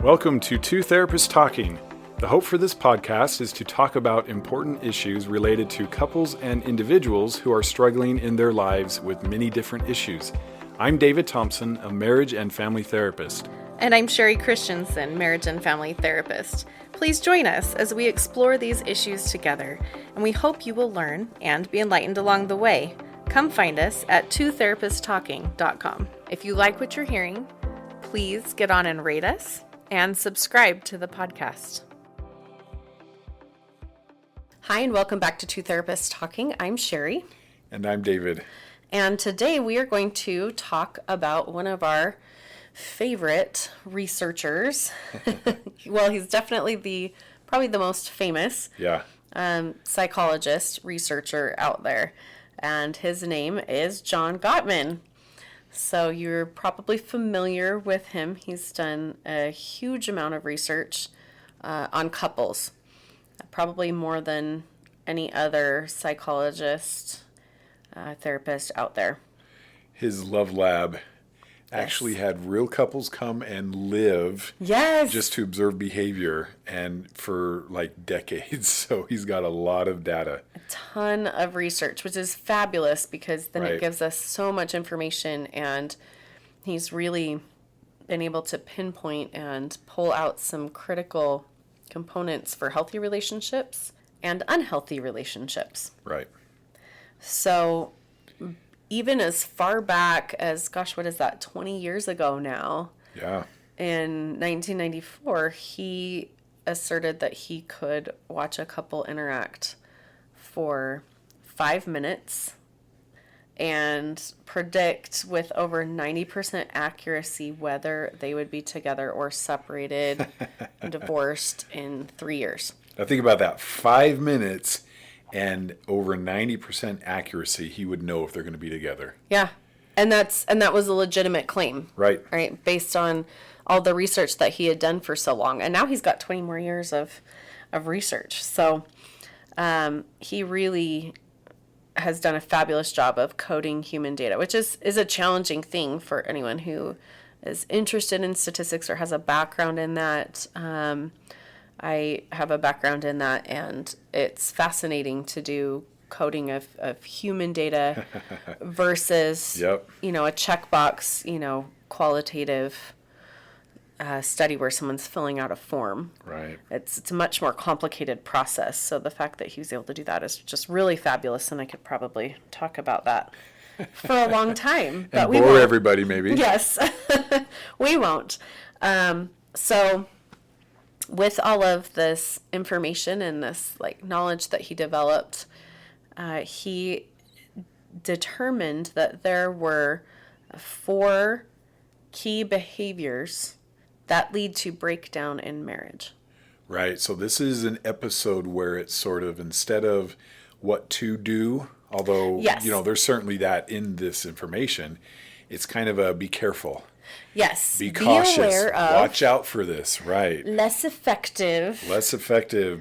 Welcome to Two Therapists Talking. The hope for this podcast is to talk about important issues related to couples and individuals who are struggling in their lives with many different issues. I'm David Thompson, a marriage and family therapist. And I'm Sherie Christensen, marriage and family therapist. Please join us as we explore these issues together, and we hope you will learn and be enlightened along the way. Come find us at twotherapisttalking.com. If you like what you're hearing, please get on and rate us and subscribe to the podcast. Hi, and welcome back to Two Therapists Talking. I'm Sherie. And I'm David. And today we are going to talk about one of our favorite researchers. Well, he's definitely probably the most famous psychologist, researcher out there. And his name is John Gottman. So you're probably familiar with him. He's done a huge amount of research on couples, probably more than any other psychologist, therapist out there. His love lab actually had real couples come and live just to observe behavior, and for like decades. So he's got a lot of data. A ton of research, which is fabulous because then it gives us so much information, and he's really been able to pinpoint and pull out some critical components for healthy relationships and unhealthy relationships. Right. So even as far back as, 20 years ago now? Yeah. In 1994, he asserted that he could watch a couple interact for 5 minutes and predict with over 90% accuracy whether they would be together or separated, divorced in 3 years. Now think about that. 5 minutes and over 90% accuracy, he would know if they're going to be together. Yeah. And that was a legitimate claim. Right. Right. Based on all the research that he had done for so long. And now he's got 20 more years of research. So he really has done a fabulous job of coding human data, which is a challenging thing for anyone who is interested in statistics or has a background in that. I have a background in that, and it's fascinating to do coding of human data versus, a checkbox, qualitative study where someone's filling out a form. Right. It's a much more complicated process. So the fact that he was able to do that is just really fabulous, and I could probably talk about that for a long time. But we bore everybody, maybe. Yes, we won't. So with all of this information and this knowledge that he developed, he determined that there were 4 key behaviors that lead to breakdown in marriage. Right. So this is an episode where it's sort of, instead of what to do, although, there's certainly that in this information, it's kind of a be careful. Yes. Be cautious. Be aware of. Watch out for this. Right. Less effective.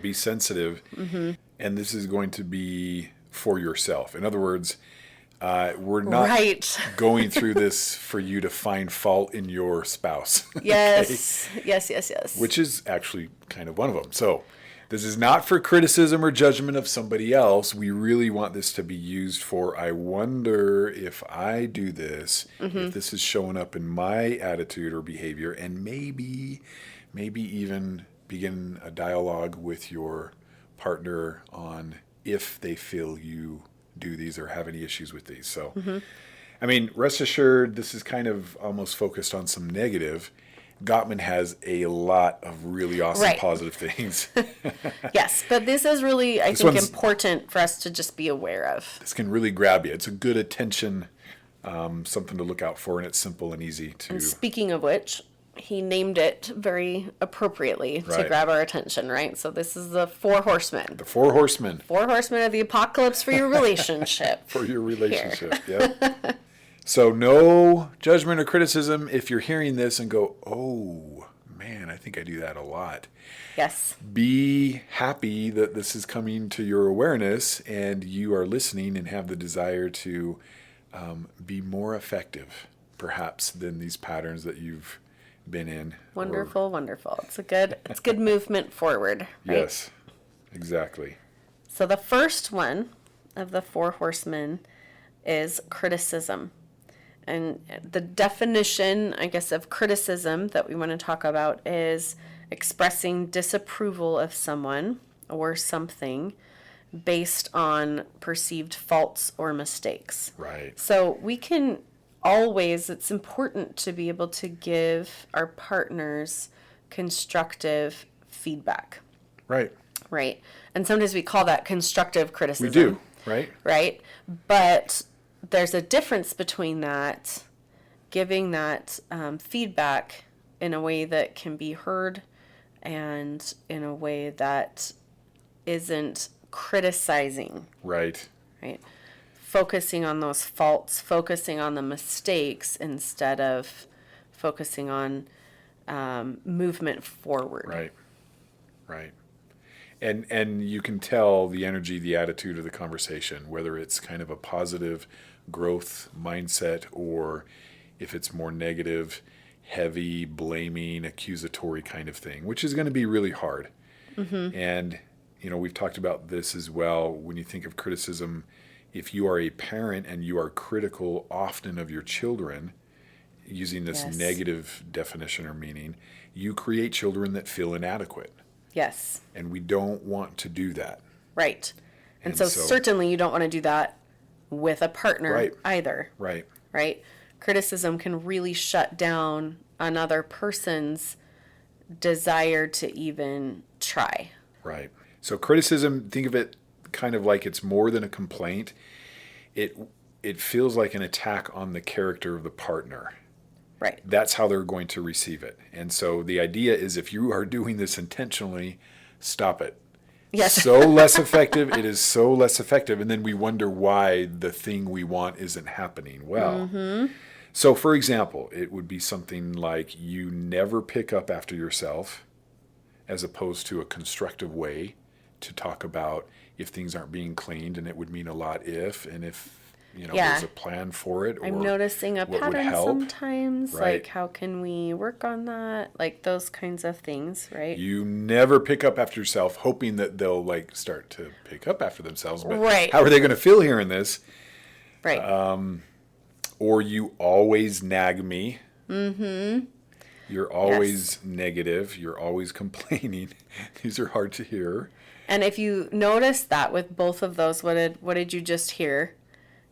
Be sensitive. Mm-hmm. And this is going to be for yourself. In other words, we're not going through this for you to find fault in your spouse. Yes. Okay? Yes. Which is actually kind of one of them. So this is not for criticism or judgment of somebody else. We really want this to be used for, I wonder if I do this, if this is showing up in my attitude or behavior, and maybe even begin a dialogue with your partner on if they feel you do these or have any issues with these. So, rest assured, this is kind of almost focused on some negative. Gottman has a lot of really awesome positive things. Yes, but this is really, I think, important for us to just be aware of. This can really grab you. It's a good attention, something to look out for, and it's simple and easy to... And speaking of which, he named it very appropriately to grab our attention, right? So this is the 4 Horsemen. The 4 Horsemen. 4 Horsemen of the apocalypse for your relationship. For your relationship, yeah. So no judgment or criticism if you're hearing this and go, oh, man, I think I do that a lot. Yes. Be happy that this is coming to your awareness and you are listening and have the desire to be more effective, perhaps, than these patterns that you've been in. Wonderful, wonderful. It's good movement forward, right? Yes, exactly. So the first one of the four horsemen is criticism. And the definition, I guess, of criticism that we want to talk about is expressing disapproval of someone or something based on perceived faults or mistakes. Right. So we can always, it's important to be able to give our partners constructive feedback. Right. Right. And sometimes we call that constructive criticism. We do, right? Right. But there's a difference between that, giving that feedback in a way that can be heard and in a way that isn't criticizing. Right. Right. Focusing on those faults, focusing on the mistakes instead of focusing on movement forward. Right. Right. And you can tell the energy, the attitude of the conversation, whether it's kind of a positive growth mindset or if it's more negative, heavy, blaming, accusatory kind of thing, which is going to be really hard. Mm-hmm. And, we've talked about this as well. When you think of criticism, if you are a parent and you are critical often of your children, using this negative definition or meaning, you create children that feel inadequate. Yes. And we don't want to do that. Right. And so certainly you don't want to do that with a partner either. Right. Right. Criticism can really shut down another person's desire to even try. Right. So criticism, think of it kind of like it's more than a complaint. It feels like an attack on the character of the partner. Right. That's how they're going to receive it. And so the idea is if you are doing this intentionally, stop it. Yes. So less effective. It is so less effective. And then we wonder why the thing we want isn't happening well. Mm-hmm. So for example, it would be something like you never pick up after yourself, as opposed to a constructive way to talk about if things aren't being cleaned, and it would mean a lot if, and if there's a plan for it. Or I'm noticing a pattern sometimes. Right. Like, how can we work on that? Like those kinds of things, right? You never pick up after yourself, hoping that they'll start to pick up after themselves. But right. How are they going to feel hearing this? Right. Or you always nag me. Mm-hmm. You're always negative. You're always complaining. These are hard to hear. And if you notice that with both of those, what did you just hear?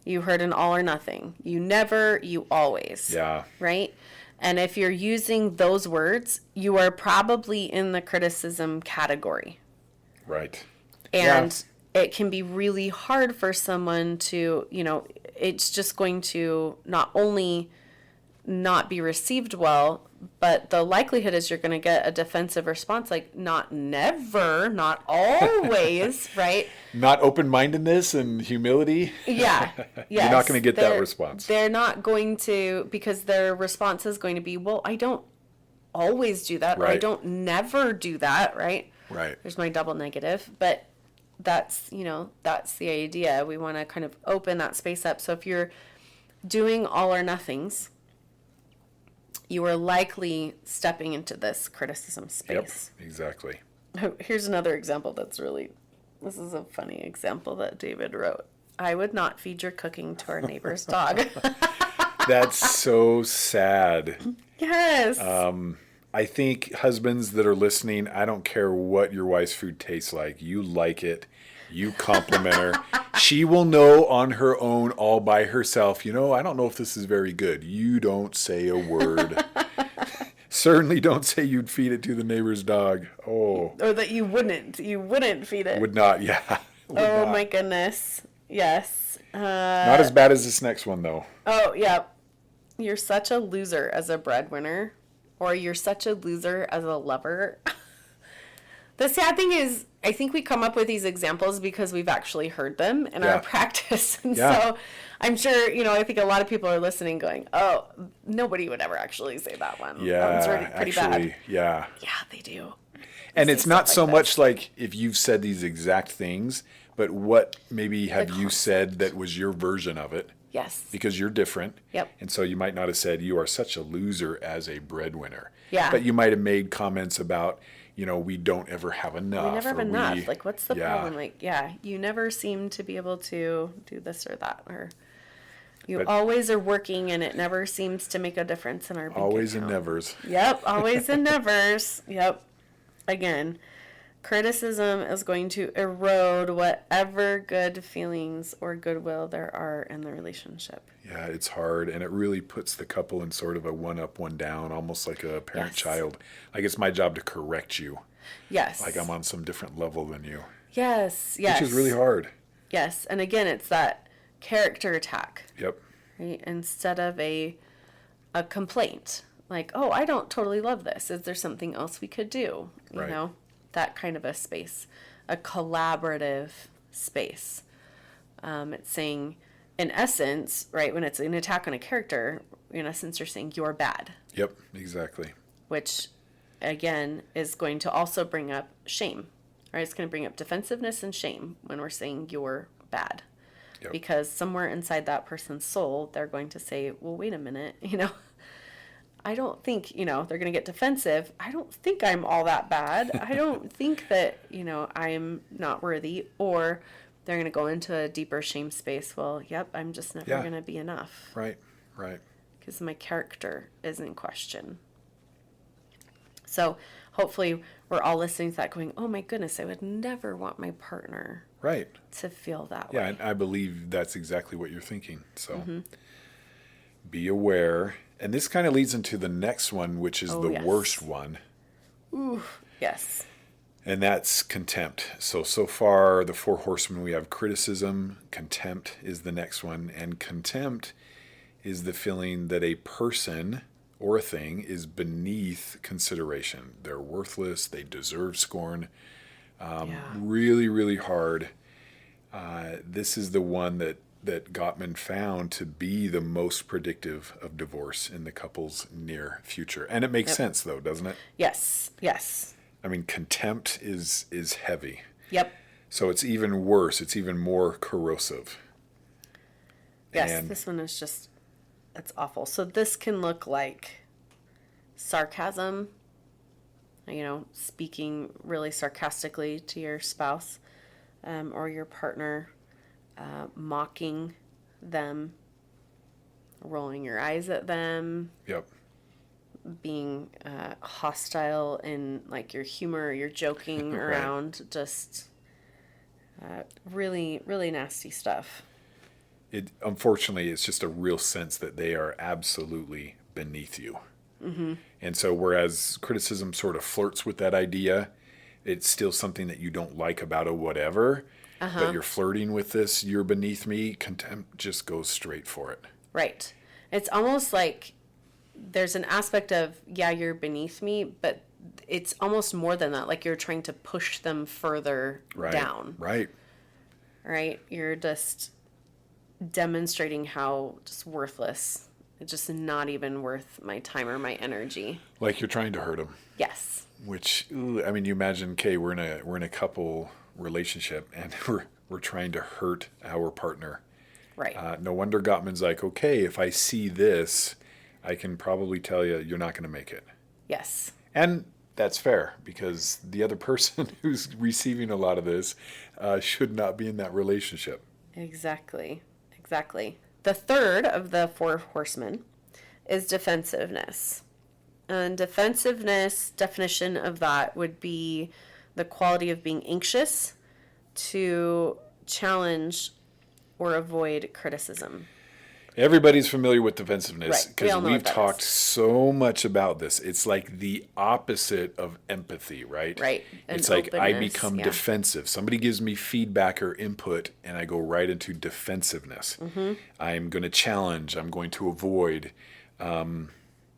You heard an all or nothing. You never, you always. Yeah. Right? And if you're using those words, you are probably in the criticism category. Right. And it can be really hard for someone to, it's just going to not only not be received well, but the likelihood is you're going to get a defensive response, like not never, not always, right? Not open-mindedness and humility. Yeah. Yes. You're not going to get that response. They're not going to, because their response is going to be, well, I don't always do that. Right. Or I don't never do that, right? Right. There's my double negative. But that's, that's the idea. We want to kind of open that space up. So if you're doing all or nothings, you are likely stepping into this criticism space. Yep, exactly. Here's another example this is a funny example that David wrote. I would not feed your cooking to our neighbor's dog. That's so sad. Yes. I think husbands that are listening, I don't care what your wife's food tastes like. You like it. You compliment her. She will know on her own all by herself, I don't know if this is very good. You don't say a word. Certainly don't say you'd feed it to the neighbor's dog. Oh. Or that you wouldn't feed it. Would not, yeah. Oh my goodness. Yes. Not as bad as this next one, though. Oh, yeah. You're such a loser as a breadwinner, or you're such a loser as a lover. The sad thing is, I think we come up with these examples because we've actually heard them in our practice. And so I'm sure, I think a lot of people are listening going, oh, nobody would ever actually say that one. Yeah, that one's really pretty bad. Yeah. Yeah, they do. And it's not so much like if you've said these exact things, but what maybe have you said that was your version of it? Yes. Because you're different. Yep. And so you might not have said, you are such a loser as a breadwinner. Yeah. But you might have made comments about, we don't ever have enough. We never have enough. Like, what's the Yeah. problem? Like, you never seem to be able to do this or that. Or you always are working and it never seems to make a difference in our bank Always account. and nevers. Yep. Always and nevers. Yep. Again, criticism is going to erode whatever good feelings or goodwill there are in the relationship. Yeah, it's hard, and it really puts the couple in sort of a one up, one down, almost like a parent-child. Like it's my job to correct you. Yes. Like I'm on some different level than you. Yes. Which is really hard. Yes. And again, it's that character attack. Yep. Right? Instead of a complaint. Like, oh, I don't totally love this. Is there something else we could do? You Right. know, that kind of a space, a collaborative space. It's saying, in essence, right, when it's an attack on a character, in essence, you're saying you're bad. Yep, exactly. Which, again, is going to also bring up shame. Right? It's going to bring up defensiveness and shame when we're saying you're bad. Yep. Because somewhere inside that person's soul, they're going to say, well, wait a minute, I don't think, they're going to get defensive. I don't think I'm all that bad. I don't think that, I'm not worthy. Or they're going to go into a deeper shame space. Well, yep, I'm just never going to be enough. Right. Because my character is in question. So hopefully we're all listening to that going, oh my goodness, I would never want my partner to feel that way. Yeah, and I believe that's exactly what you're thinking. So be aware. And this kind of leads into the next one, which is the worst one. Ooh, yes. And that's contempt. So far, the 4 horsemen, we have criticism. Contempt is the next one. And contempt is the feeling that a person or a thing is beneath consideration. They're worthless. They deserve scorn. Really, really hard. This is the one that Gottman found to be the most predictive of divorce in the couple's near future. And it makes sense, though, doesn't it? Yes. I mean, contempt is heavy. Yep. So it's even worse. It's even more corrosive. Yes, this one is just, it's awful. So this can look like sarcasm, speaking really sarcastically to your spouse or your partner, mocking them, rolling your eyes at them. Yep. Being hostile in like your humor, your joking around, just really, really nasty stuff. Unfortunately, it's just a real sense that they are absolutely beneath you. Mm-hmm. And so whereas criticism sort of flirts with that idea, it's still something that you don't like about a whatever, but you're flirting with this, you're beneath me, contempt just goes straight for it. Right. It's almost like there's an aspect of, you're beneath me, but it's almost more than that. Like you're trying to push them further down. Right. You're just demonstrating how just worthless. It's just not even worth my time or my energy. Like you're trying to hurt them. Yes. Which, you imagine, okay, we're in a couple relationship and we're trying to hurt our partner. Right. No wonder Gottman's like, okay, if I see this, I can probably tell you you're not going to make it. Yes. And that's fair because the other person who's receiving a lot of this should not be in that relationship. Exactly. The third of the 4 horsemen is defensiveness. And defensiveness, definition of that would be the quality of being anxious to challenge or avoid criticism. Everybody's familiar with defensiveness Right. because we've talked so much about this. It's like the opposite of empathy, right? Right. It's like I become defensive. Somebody gives me feedback or input and I go right into defensiveness. Mm-hmm. I'm going to challenge. I'm going to avoid.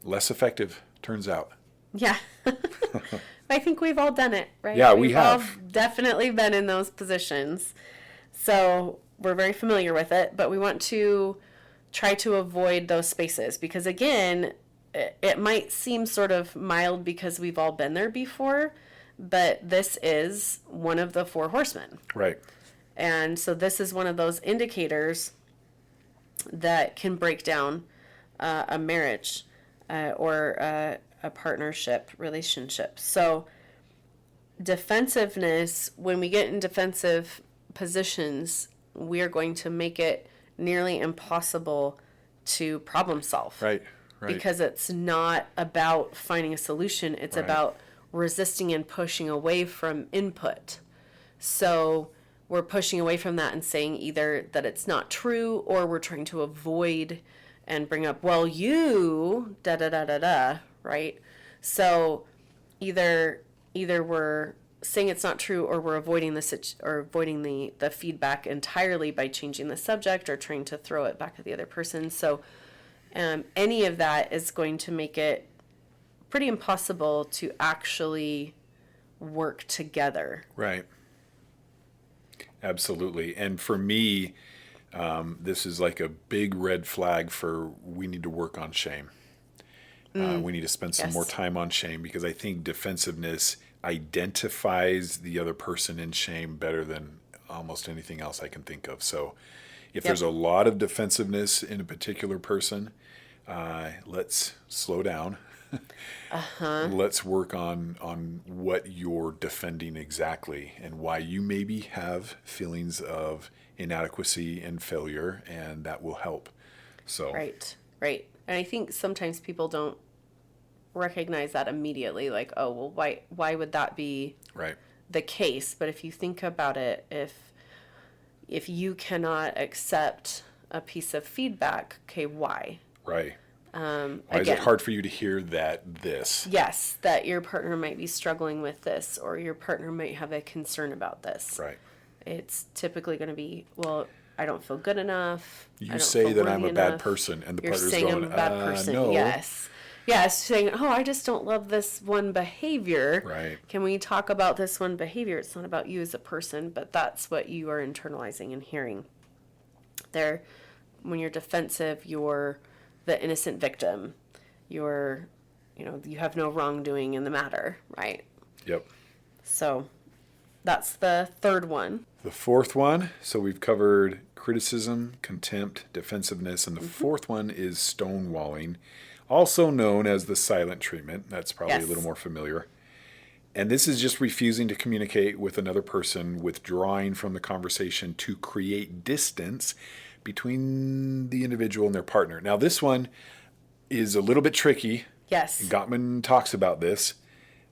Less effective, turns out. Yeah. I think we've all done it, right? Yeah, we've we have. all definitely been in those positions. So we're very familiar with it, but we want to try to avoid those spaces because, again, it might seem sort of mild because we've all been there before, but this is one of the 4 horsemen. Right. And so this is one of those indicators that can break down a marriage or a partnership relationship. So defensiveness, when we get in defensive positions, we are going to make it nearly impossible to problem solve. Right. Because it's not about finding a solution. It's about resisting and pushing away from input. So we're pushing away from that and saying either that it's not true, or we're trying to avoid and bring up, well, you, da da da da da, right? So either we're saying it's not true, or we're avoiding the feedback entirely by changing the subject or trying to throw it back at the other person. So any of that is going to make it pretty impossible to actually work together. Right. Absolutely. And for me, this is like a big red flag for we need to work on shame. We need to spend some more time on shame, because I think defensiveness identifies the other person in shame better than almost anything else I can think of. So if there's a lot of defensiveness in a particular person, let's slow down. Let's work on what you're defending exactly, and why you maybe have feelings of inadequacy and failure, and that will help. So Right. And I think sometimes people don't recognize that immediately, like, oh, well, why would that be the case? But if you think about it, if you cannot accept a piece of feedback, okay, why? Right. Why is it hard for you to hear this? Yes, that your partner might be struggling with this, or your partner might have a concern about this. Right. It's typically going to be, well, I don't feel good enough. You say that I'm a bad person, and the partner's going, I'm a bad person. No. Yes. Yes, saying, oh, I just don't love this one behavior. Right. Can we talk about this one behavior? It's not about you as a person, but that's what you are internalizing and hearing. When you're defensive, you're the innocent victim. You have no wrongdoing in the matter, right? Yep. So that's the third one. The fourth one, so we've covered criticism, contempt, defensiveness, and the fourth one is stonewalling, also known as the silent treatment. That's probably a little more familiar. And this is just refusing to communicate with another person, withdrawing from the conversation to create distance between the individual and their partner. Now, this one is a little bit tricky. Yes. Gottman talks about this.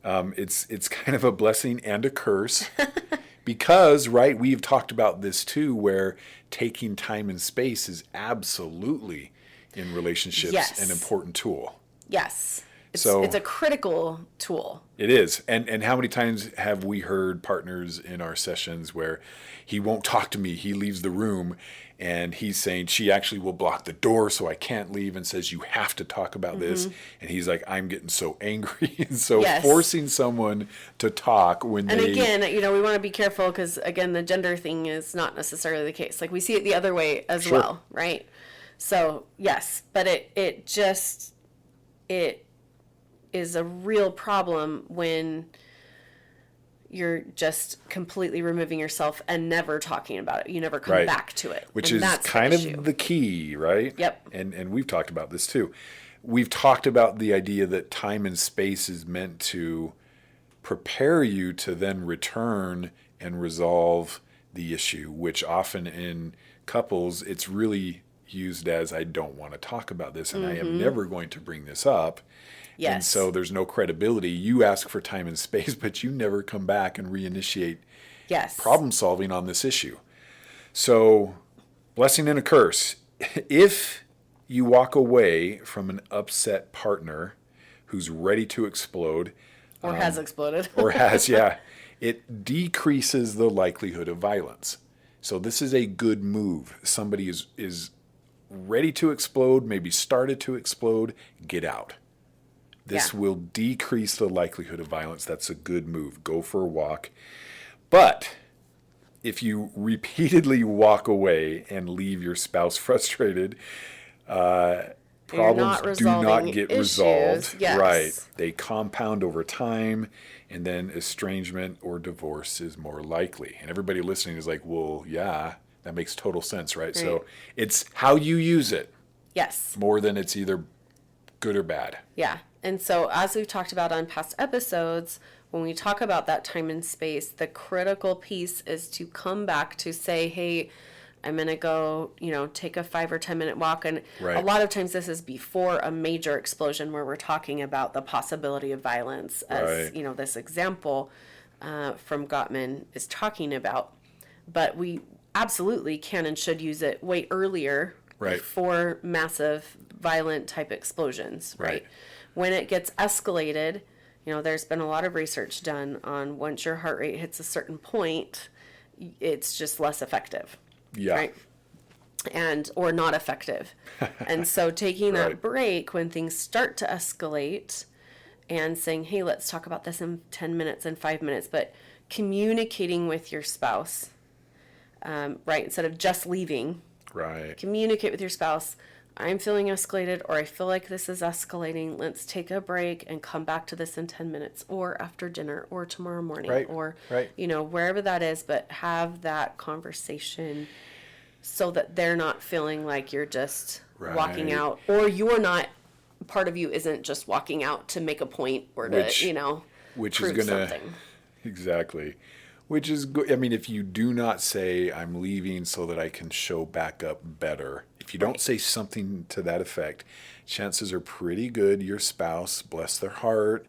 It's kind of a blessing and a curse because, we've talked about this too, where taking time and space is absolutely in relationships an important tool. Yes. It's a critical tool. It is. And how many times have we heard partners in our sessions where he won't talk to me, he leaves the room, and he's saying she actually will block the door so I can't leave, and says you have to talk about this. And he's like, I'm getting so angry. And so forcing someone to talk when And again, we want to be careful, because again, the gender thing is not necessarily the case. Like, we see it the other way as well, right? So yes, but it is a real problem when you're just completely removing yourself and never talking about it. You never come back to it. Which is kind of the key, right? Yep. And we've talked about this too. We've talked about the idea that time and space is meant to prepare you to then return and resolve the issue, which often in couples, it's really used as, I don't want to talk about this, and I am never going to bring this up. Yes. And so there's no credibility. You ask for time and space, but you never come back and reinitiate problem solving on this issue. So, blessing and a curse. If you walk away from an upset partner who's ready to explode, or has exploded, it decreases the likelihood of violence. So this is a good move. Somebody is ready to explode, maybe started to explode, get out. This will decrease the likelihood of violence. That's a good move. Go for a walk. But if you repeatedly walk away and leave your spouse frustrated, problems do not get resolved. Yes. Right. They compound over time, and then estrangement or divorce is more likely. And everybody listening is like, well, yeah, That makes total sense, right? So it's how you use it Yes. more than it's either good or bad. Yeah. And so as we've talked about on past episodes, when we talk about that time and space, the critical piece is to come back to say, hey, I'm going to go, take a 5 or 10 minute walk. And a lot of times this is before a major explosion where we're talking about the possibility of violence, as, this example from Gottman is talking about. But we absolutely can and should use it way earlier before massive violent type explosions, right? When it gets escalated, there's been a lot of research done on once your heart rate hits a certain point, it's just less effective. Yeah. Right? Or not effective. And so taking that break when things start to escalate and saying, hey, let's talk about this in 10 minutes and 5 minutes, but communicating with your spouse, instead of just leaving. Right. Communicate with your spouse. I'm feeling escalated, or I feel like this is escalating. Let's take a break and come back to this in 10 minutes or after dinner or tomorrow morning or, wherever that is, but have that conversation so that they're not feeling like you're just walking out, or you're not, part of you isn't just walking out to make a point or to, which prove is gonna, something. Exactly. Which is good. I mean, if you do not say, I'm leaving so that I can show back up better, if you don't say something to that effect, chances are pretty good your spouse, bless their heart,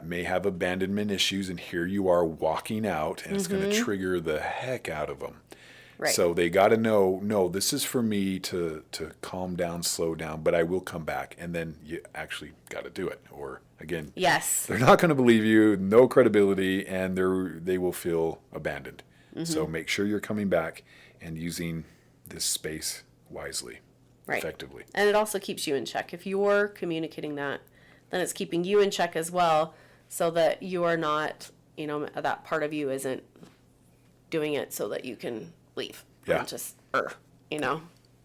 may have abandonment issues, and here you are walking out, and it's going to trigger the heck out of them. Right. So they got to know, no, this is for me to calm down, slow down, but I will come back. And then you actually got to do it. Or again, they're not going to believe you, no credibility, and they will feel abandoned. So make sure you're coming back and using this space wisely, effectively. And it also keeps you in check. If you're communicating that, then it's keeping you in check as well, so that you are not, that part of you isn't doing it so that you can leave. Yeah. And just,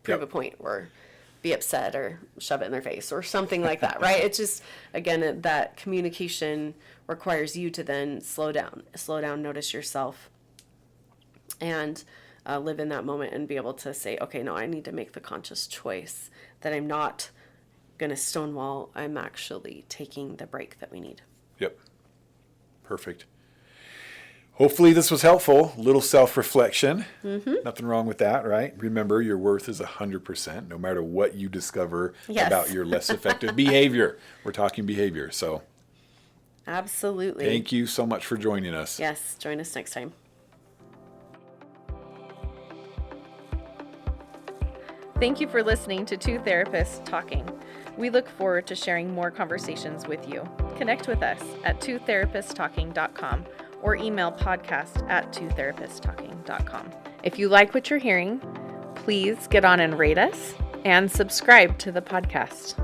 prove a point or be upset or shove it in their face or something like that, right? It's just, again, that communication requires you to then slow down, notice yourself, and live in that moment and be able to say, okay, no, I need to make the conscious choice that I'm not going to stonewall. I'm actually taking the break that we need. Yep. Perfect. Hopefully this was helpful. A little self-reflection. Nothing wrong with that, right? Remember, your worth is 100%, no matter what you discover about your less effective behavior. We're talking behavior, so. Absolutely. Thank you so much for joining us. Yes, join us next time. Thank you for listening to Two Therapists Talking. We look forward to sharing more conversations with you. Connect with us at twotherapisttalking.com or email podcast@twotherapisttalking.com. If you like what you're hearing, please get on and rate us and subscribe to the podcast.